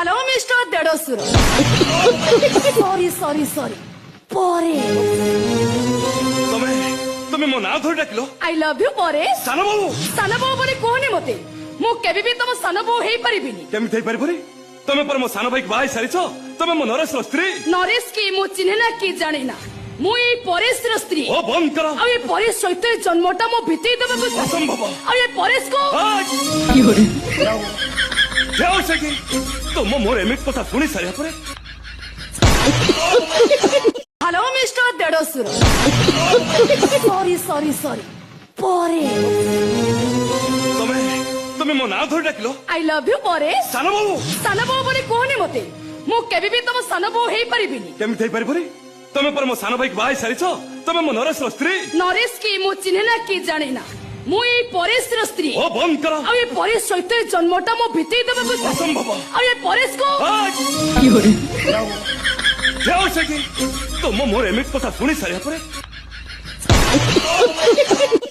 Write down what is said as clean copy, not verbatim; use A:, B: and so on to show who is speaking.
A: hello mister দেড়সুর sorry sorry sorry পরে
B: তুমি তুমি মো না ধরে ডাকিল
A: আই লাভ ইউ পরে
B: সান বাবু
A: সান বউ বলে কুহনি মতে মু কেবে বি তম সান বউ হেই পারিবিনি
B: কেମିତି ହେଇପାରିବନି ତମେ ପରେ ମୋ ସାନ ଭାଇକି ବାହା ହେଇ ସାରିଛ ତମେ ମୋ ନରେଶର ସ୍ତ୍ରୀ
A: নরেশ কি মু চিনে না কি জানি না মু এই পরেশর স্ত্রী
B: ଓ ବନ୍ଦ କର
A: ଆଉ ଏ ପରେଶ ସହିତ ଏ ଜନ୍ମଟା ମୁଁ ବିତେଇ ଦେବାକୁ ଚାହେଁ
B: ଅସମ୍ଭବ
A: ଆଉ ଏ ପରେଶକୁ
B: ଯାଅ ସେଠି ତୁମ ମୋର ଏମିତି କଥା ଶୁଣି ସାରିବା ପରେ
A: হ্যালো মিস্টার দেড়সুর সরি সরি সরি পরে
B: ତମେ তুমি ମୋ ନା ଧରି ଡାକିଲ
A: আই লাভ ইউ পরে
B: ସାନ ବାବୁ
A: ସାନ ବୋଉ ବୋଲି କୁହନି ମତେ ମୁଁ କେବେ ବି ତମ ସାନ ବୋଉ ହେଇ ପାରିବିନି
B: କେମିତି ହେଇପାରିବନି ତମେ ପରେ ମୋ ସାନ ଭାଇକି ବାହା ହେଇ ସାରିଛ ତମେ ମୋ ନରେଶର ସ୍ତ୍ରୀ
A: ନରେଶ କି ମୁଁ ଚିହ୍ନେ ନା କି ଜାଣି ନା ମୁଁ ଏଇ ପରେଶର ସ୍ତ୍ରୀ
B: ଓ ବନ୍ଦ କର
A: ଆଉ ଏ ପରେଶ ସହିତ ଏ ଜନ୍ମଟା ମୁଁ ବିତେଇ ଦେବାକୁ ଚାହେଁ
B: ଅସମ୍ଭବ
A: ଆଉ ଏ ପରେଶକୁ
B: ଯାଅ ସେଠି ତୁମ ମୋର ଏମିତି କଥା ଶୁଣି ସାରିବା ପରେ